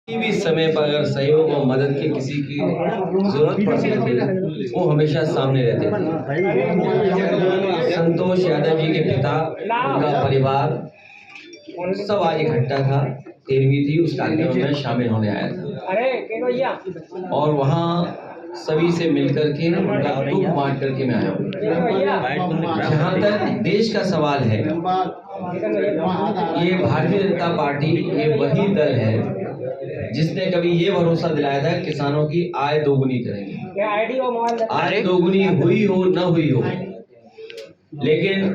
किसी भी समय पर अगर सहयोग और मदद की किसी की जरूरत पड़ती थी वो हमेशा सामने रहते थे। संतोष यादव जी के पिता, उनका परिवार सब आज इकट्ठा था। 13वीं थी, उस कार्यक्रम में शामिल होने आया था और वहाँ सभी से मिलकर के उनका दुख बांट करके मैं आया हूँ। जहाँ तक देश का सवाल है, ये भारतीय जनता पार्टी ये वही दल है जिसने कभी ये भरोसा दिलाया था किसानों की आय दोगुनी करेंगे। आय दोगुनी हुई हो न हुई हो, लेकिन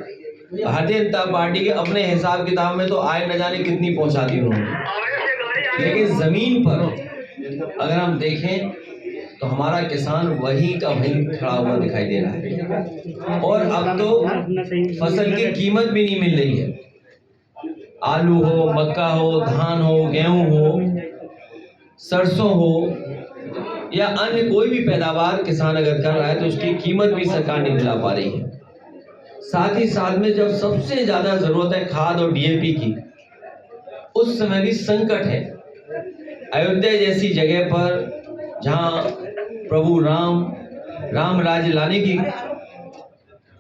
भारतीय जनता पार्टी के अपने हिसाब किताब में तो आय न जाने कितनी पहुंचा दी उन्होंने, लेकिन जमीन पर अगर हम देखें तो हमारा किसान वहीं का वहीं खड़ा हुआ दिखाई दे रहा है। और अब तो फसल की कीमत भी नहीं मिल रही है। आलू हो, मक्का हो, धान हो, गेहूं हो, सरसों हो या अन्य कोई भी पैदावार किसान अगर कर रहा है तो उसकी कीमत भी सरकार नहीं दिला पा रही है। साथ ही साथ में जब सबसे ज्यादा जरूरत है खाद और डीएपी की, उस समय भी संकट है। अयोध्या जैसी जगह पर जहां प्रभु राम राज्य लाने की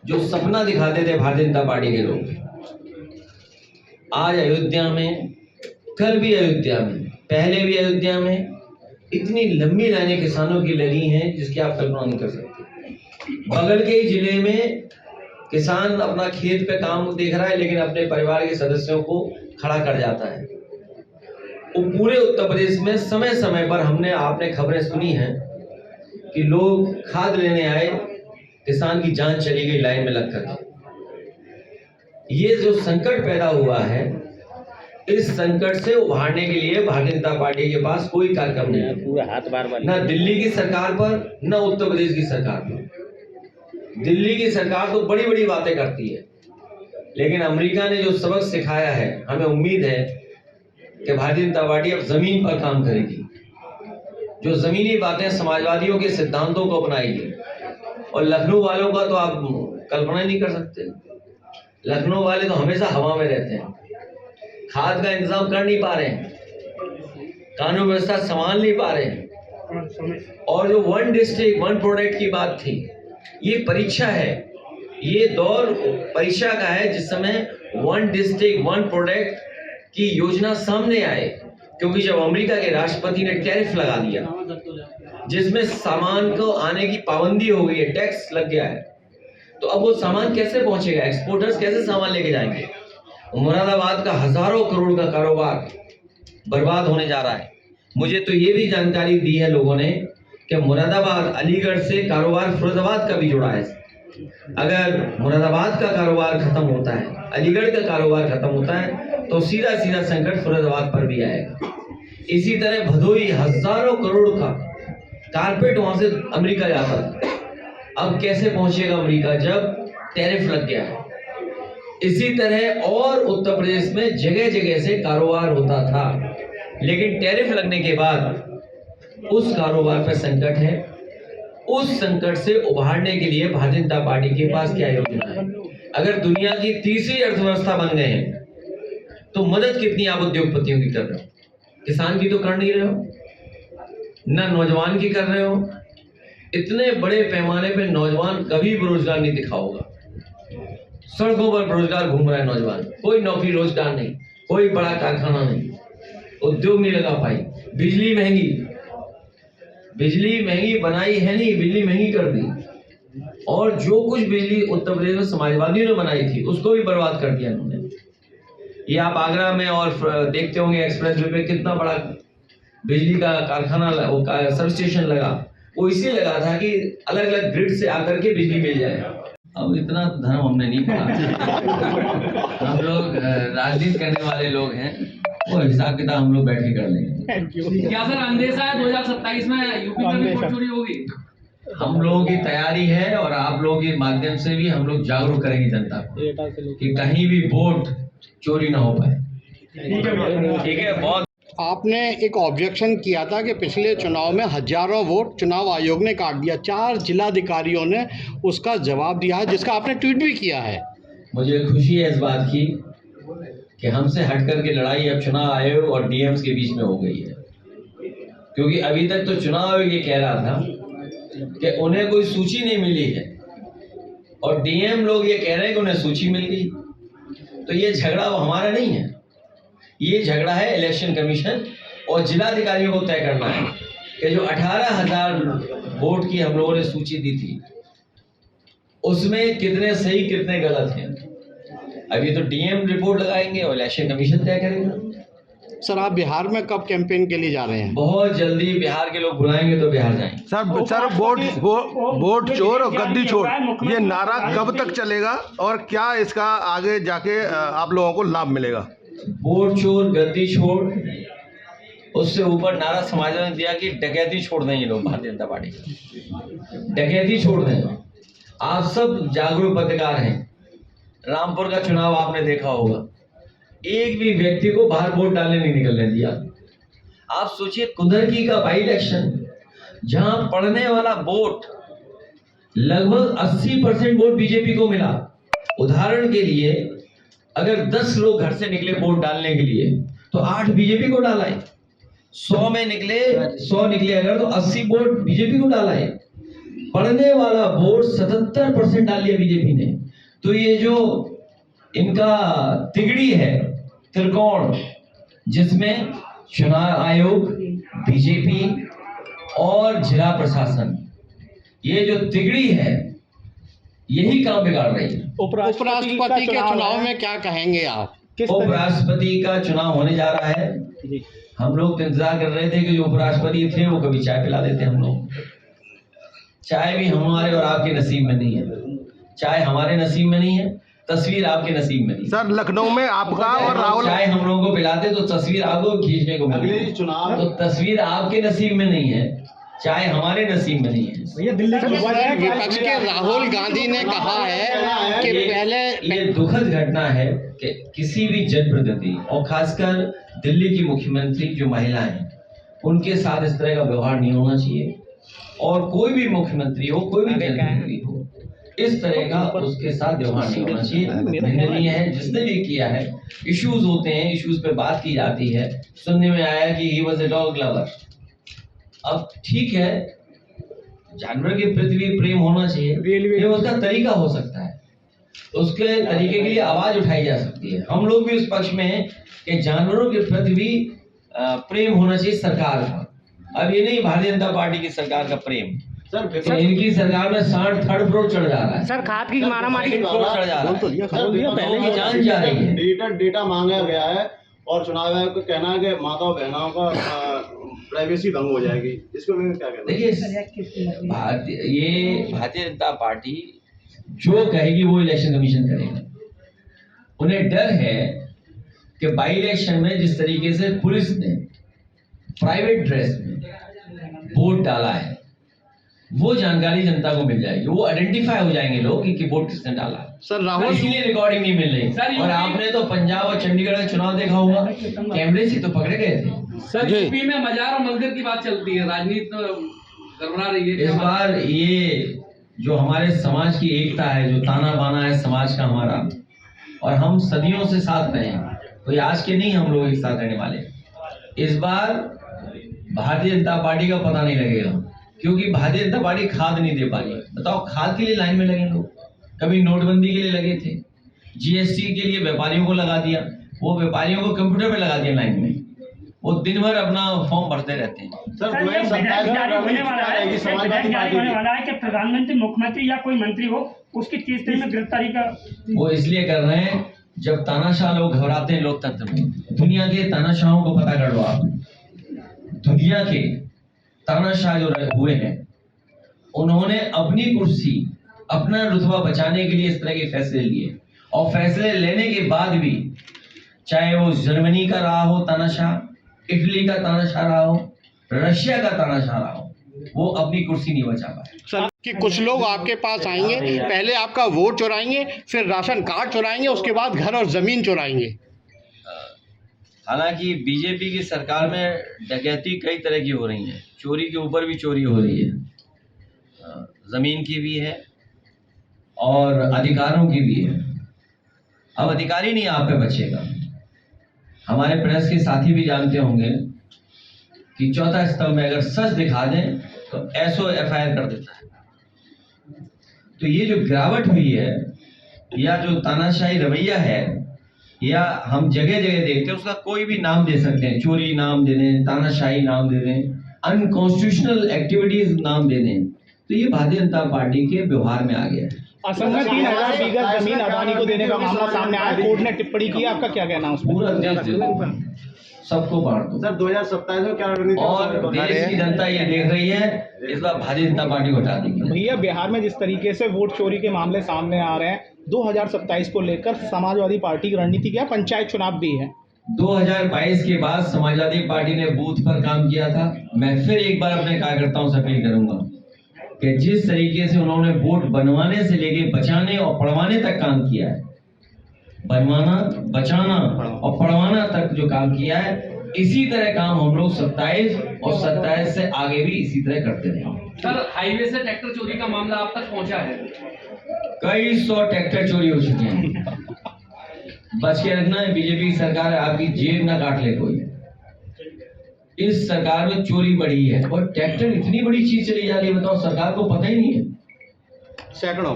जो सपना दिखाते थे भारतीय जनता पार्टी के लोग, आज अयोध्या में, कल भी अयोध्या में, पहले भी अयोध्या में इतनी लंबी लाइनें किसानों की लगी हैं जिसकी आप कल्पना नहीं कर सकते। बगल के ही जिले में किसान अपना खेत पे काम देख रहा है, लेकिन अपने परिवार के सदस्यों को खड़ा कर जाता है। वो पूरे उत्तर प्रदेश में समय समय पर आपने खबरें सुनी हैं कि लोग खाद लेने आए, किसान की जान चली गई लाइन में लग कर। ये जो संकट पैदा हुआ है, इस संकट से उभारने के लिए भारतीय जनता पार्टी के पास कोई कार्यक्रम नहीं है। पूरा हाथ बार न दिल्ली की सरकार पर, न उत्तर प्रदेश की सरकार पर। दिल्ली की सरकार तो बड़ी बड़ी बातें करती है, लेकिन अमेरिका ने जो सबक सिखाया है, हमें उम्मीद है कि भारतीय जनता पार्टी अब जमीन पर काम करेगी। जो जमीनी बातें समाजवादियों के सिद्धांतों को अपनाएगी। और लखनऊ वालों का तो आप कल्पना नहीं कर सकते। लखनऊ वाले तो हमेशा हवा में रहते हैं, खाद का इंतजाम कर नहीं पा रहे हैं, कानून व्यवस्था संभाल नहीं पा रहे हैं। और जो 1 डिस्ट्रिक्ट 1 प्रोडक्ट की बात थी, ये परीक्षा है। ये दौर परीक्षा का है जिस समय 1 डिस्ट्रिक्ट 1 प्रोडक्ट की योजना सामने आए, क्योंकि जब अमेरिका के राष्ट्रपति ने टैरिफ लगा दिया, जिसमें सामान को आने की पाबंदी हो गई है, टैक्स लग गया है, तो अब वो सामान कैसे पहुंचेगा? एक्सपोर्टर्स कैसे सामान लेके जाएंगे? मुरादाबाद का हजारों करोड़ का कारोबार बर्बाद होने जा रहा है। मुझे तो ये भी जानकारी दी है लोगों ने कि मुरादाबाद, अलीगढ़ से कारोबार फिरोजाबाद का भी जुड़ा है। अगर मुरादाबाद का कारोबार खत्म होता है, अलीगढ़ का कारोबार खत्म होता है, तो सीधा सीधा संकट फिरोजाबाद पर भी आएगा। इसी तरह भदोही हजारों करोड़ का कारपेट वहां से अमेरिका जाता था, अब कैसे पहुंचेगा अमेरिका जब टैरिफ लग गया है? इसी तरह और उत्तर प्रदेश में जगह जगह से कारोबार होता था, लेकिन टैरिफ लगने के बाद उस कारोबार पर संकट है। उस संकट से उभारने के लिए भारतीय जनता पार्टी के पास क्या योजना है? अगर दुनिया की तीसरी अर्थव्यवस्था बन गए हैं तो मदद कितनी आप उद्योगपतियों की कर रहे हो? किसान की तो कर नहीं रहे हो, न नौजवान की कर रहे हो। इतने बड़े पैमाने पे नौजवान कभी बेरोजगार नहीं दिखा होगा। सड़कों पर बेरोजगार घूम रहा है नौजवान, कोई नौकरी रोजगार नहीं, कोई बड़ा कारखाना नहीं, उद्योग नहीं लगा पाई। बिजली महंगी बनाई है नहीं, बिजली महंगी कर दी। और जो कुछ बिजली उत्तर प्रदेश में समाजवादियों ने बनाई थी उसको भी बर्बाद कर दिया उन्होंने। ये आप आगरा में और देखते होंगे एक्सप्रेस वे पे कितना बड़ा बिजली का कारखाना, सब स्टेशन लगा। वो इसलिए लगा था कि अलग अलग ग्रिड से आकर के बिजली मिल जाए। अब इतना धर्म हमने नहीं पढ़ा। हम लोग राजनीति करने वाले लोग हैं, वो हिसाब किताब हम लोग बैठ के कर लेंगे। क्या सर अंदेशा है 2027 में यूपी में भी वोट चोरी होगी? हम लोगों की तैयारी है और आप लोगों के माध्यम से भी हम लोग जागरूक करेंगे जनता को कि कहीं भी वोट चोरी ना हो पाए। ठीक है। बहुत आपने एक ऑब्जेक्शन किया था कि पिछले चुनाव में हजारों वोट चुनाव आयोग ने काट दिया। 4 जिलाधिकारियों ने उसका जवाब दिया है, जिसका आपने ट्वीट भी किया है। मुझे खुशी है इस बात की कि हमसे हट कर के लड़ाई अब चुनाव आयोग और डीएम्स के बीच में हो गई है। क्योंकि अभी तक तो चुनाव आयोग ये कह रहा था कि उन्हें कोई सूची नहीं मिली है और डीएम लोग ये कह रहे हैं कि उन्हें सूची मिल गई। तो ये झगड़ा वो हमारा नहीं है, ये झगड़ा है इलेक्शन कमीशन और जिलाधिकारियों को तय करना है कि जो 18,000 वोट की हम लोगों ने सूची दी थी उसमें कितने सही कितने गलत हैं। अभी तो डीएम रिपोर्ट लगाएंगे और इलेक्शन कमीशन तय करेगा। सर आप बिहार में कब कैंपेन के लिए जा रहे हैं? बहुत जल्दी बिहार के लोग बुलाएंगे तो बिहार जाएंगे। सर वोट चोर और गद्दी छोड़ ये नारा कब तक चलेगा और क्या इसका आगे जाके आप लोगों को लाभ मिलेगा? वोट चोर गद्दी छोड़, उससे ऊपर नारा समाज ने दिया कि डकैती छोड़ दें ये लोग, भारतीय जनता पार्टी डकैती छोड़ दें। आप सब जागरूक पत्रकार हैं, रामपुर का चुनाव आपने देखा होगा, एक भी व्यक्ति को बाहर वोट डालने नहीं निकलने दिया। आप सोचिए कुंदरकी का बाई इलेक्शन जहां पड़ने वाला वोट लगभग 80% वोट बीजेपी को मिला। उदाहरण के लिए अगर 10 लोग घर से निकले वोट डालने के लिए तो 8 बीजेपी को डाला है। 100 निकले अगर तो 80 वोट बीजेपी को डाला है। पड़ने वाला वोट 77% डाल लिया बीजेपी ने। तो ये जो इनका तिगड़ी है त्रिकोण, जिसमें चुनाव आयोग, बीजेपी और जिला प्रशासन, ये जो तिगड़ी है यही काम बिगाड़ रही है। उपराष्ट्रपति के चुनाव में क्या कहेंगे आप? उपराष्ट्रपति का चुनाव होने जा रहा है। हम लोग तो इंतजार कर रहे थे कि जो उपराष्ट्रपति थे वो कभी चाय पिला देते हम लोग। चाय भी हमारे और आपके नसीब में नहीं है, चाय हमारे नसीब में नहीं है, तस्वीर आपके नसीब में नहीं। सर लखनऊ में आपका और राहुल चाय हम लोगों को पिलाते तो तस्वीर आपको खींचने को मिलती, तो तस्वीर आपके नसीब में नहीं है, चाय हमारे नसीब में नहीं है। विपक्ष के राहुल गांधी ने कहा है कि पहले ये दुखद घटना है कि किसी भी जनप्रतिनिधि और खासकर दिल्ली की मुख्यमंत्री जो महिला हैं उनके साथ इस तरह का व्यवहार नहीं होना चाहिए। और कोई भी मुख्यमंत्री हो, कोई भी जनप्रतिनिधि हो, इस तरह का उसके साथ व्यवहार नहीं होना चाहिए। निंदनीय है। जिसने भी किया है, इश्यूज होते हैं, इश्यूज पे बात की जाती है। सुनने में आया कि he was a dog lover. अब ठीक है, जानवर के प्रति भी प्रेम होना चाहिए, ये उसका तरीका हो सकता है, उसके तरीके के लिए आवाज उठाई जा सकती है। हम लोग भी उस पक्ष में हैं कि जानवरों के प्रति भी प्रेम होना चाहिए सरकार का। अब ये नहीं भारतीय जनता पार्टी की सरकार का प्रेम, सर इनकी सरकार में 60 थर्ड फ्लोर चढ़ जा रहा है। सर खाद की मारामारी फ्लोर चढ़ जा रहा है, जान जा रही है। डेटा मांगा गया है और चुनाव आयोग का कहना है कि माताओं बहनों का प्राइवेसी भंग हो जाएगी, इसको भी क्या कहना? देखिए भारतीय जनता पार्टी जो कहेगी वो इलेक्शन कमीशन करेगा। उन्हें डर है कि बाई इलेक्शन में जिस तरीके से पुलिस ने प्राइवेट ड्रेस में वोट डाला है वो जानकारी जनता को मिल जाएगी, वो आइडेंटिफाई हो जाएंगे लोग कि वोट किसने डाला। सर राहुल इसलिए रिकॉर्डिंग नहीं मिल रही। और आपने तो पंजाब और चंडीगढ़ का चुनाव देखा होगा, कैमरे से तो पकड़े गए थे। सर यूपी में मजार और मंदिर की बात चलती है, राजनीति तो गड़बड़ा रही है। इस बार ये जो हमारे समाज की एकता है, जो ताना बाना है समाज का हमारा, और हम सदियों से साथ रहे हैं, कोई आज के नहीं हम लोग एक साथ रहने वाले। इस बार भारतीय जनता पार्टी का पता नहीं लगेगा, क्योंकि भारतीय जनता पार्टी खाद नहीं दे पा रही। बताओ, खाद के लिए लाइन में लगे लोग, कभी नोटबंदी के लिए लगे थे, जीएसटी के लिए व्यापारियों को लगा दिया, वो व्यापारियों को कंप्यूटर पे लगा दिया लाइन में, वो दिन भर अपना फॉर्म भरते रहते हैं। सर होने वाला है कि प्रधानमंत्री, मुख्यमंत्री या कोई मंत्री हो उसकी 30 दिन में गिरफ्तारी का वो इसलिए कर रहे हैं जब तानाशाह लोग घबराते हैं लोकतंत्र में। दुनिया के तानाशाहों को पता कर लो आप, दुनिया के तानाशाह जो हुए हैं उन्होंने अपनी कुर्सी, अपना रुतबा बचाने के लिए इस तरह के फैसले लिए, और फैसले लेने के बाद भी, चाहे वो जर्मनी का रहा हो तानाशाह, इटली का तानाशाह रहा हो, रशिया का तानाशाह रहा हो, वो अपनी कुर्सी नहीं बचा पाए। सर कि कुछ लोग आपके पास आएंगे, पहले आपका वोट चुराएंगे, फिर राशन कार्ड चुराएंगे, उसके बाद घर और जमीन चुराएंगे। हालांकि बीजेपी की सरकार में डकैती कई तरह की हो रही है, चोरी के ऊपर भी चोरी हो रही है, जमीन की भी है और अधिकारों की भी है। अब अधिकारी नहीं आप पे बचेगा। हमारे प्रेस के साथी भी जानते होंगे कि चौथा स्तंभ में अगर सच दिखा दें तो SOFIR कर देता है। तो ये जो गिरावट हुई है या जो तानाशाही रवैया है या हम जगह जगह देखते हैं, उसका कोई भी नाम दे सकते हैं, चोरी नाम दे दें, तानाशाही नाम दे दें, अनकॉन्स्टिट्यूशनल एक्टिविटीज नाम दे दें, तो ये भारतीय जनता पार्टी के व्यवहार में आ गया है। असम में 3000 बीघा जमीन अदानी को देने का मामला सामने आया, कोर्ट ने टिप्पणी की, आपका क्या कहना है उस पर? पूरा देश दे दो, सबको बांट दो। सर 2027 में क्या रणनीति और देश की जनता ये देख रही है, इस बार भारतीय जनता पार्टी को हटा देगी। भैया बिहार में जिस तरीके से वोट चोरी के मामले सामने आ रहे हैं, 2027 को लेकर समाजवादी पार्टी की रणनीति क्या? पंचायत चुनाव भी है। 2022 के बाद समाजवादी पार्टी ने बूथ पर काम किया था। मैं फिर एक बार अपने कार्यकर्ताओं से अपील करूंगा कि जिस तरीके से उन्होंने वोट बनवाने से लेके बचाने और पढ़वाने तक काम किया है, बनवाना, बचाना और पढ़वाना तक जो काम किया है, इसी तरह काम हम लोग 27 और 27 से आगे भी इसी तरह करते रहेंगे। सर, हाईवे से ट्रैक्टर चोरी का मामला आप तक पहुंचा है? कई 100 ट्रैक्टर चोरी हो चुके हैं। बच के रखना है, बीजेपी की सरकार है, आपकी जेब ना काट ले कोई। इस सरकार में चोरी बढ़ी है और ट्रैक्टर इतनी बड़ी चीज चली जा रही है, बताओ, सरकार को पता ही नहीं है। सैकड़ों,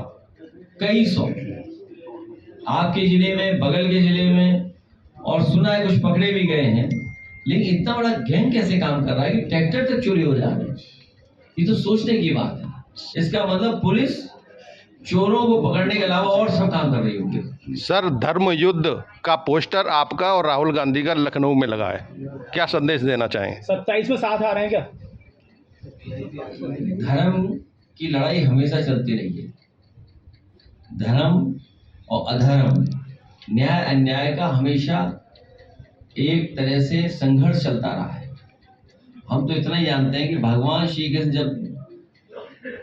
कई 100 आपके जिले में, बगल के जिले में, और सुना है कुछ पकड़े भी गए हैं। लेकिन इतना बड़ा गैंग कैसे काम कर रहा है कि ट्रैक्टर तक चोरी हो जा रहे हैं? ये तो सोचने की बात है। इसका मतलब पुलिस चोरों को पकड़ने के अलावा और सब काम कर रही होगी। सर, धर्म युद्ध का पोस्टर आपका और राहुल गांधी का लखनऊ में लगा है, क्या संदेश देना चाहेंगे? 27 में साथ आ रहे हैं क्या? धर्म की लड़ाई हमेशा चलती रही है। धर्म और अधर्म, न्याय अन्याय का हमेशा एक तरह से संघर्ष चलता रहा है। हम तो इतना ही जानते हैं कि भगवान श्री कृष्ण जब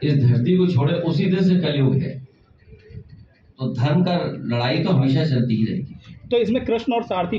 इस धरती को छोड़े, उसी दिन से कलयुग है। तो धर्म का लड़ाई तो हमेशा चलती ही रहेगी। तो इसमें कृष्ण और सारथी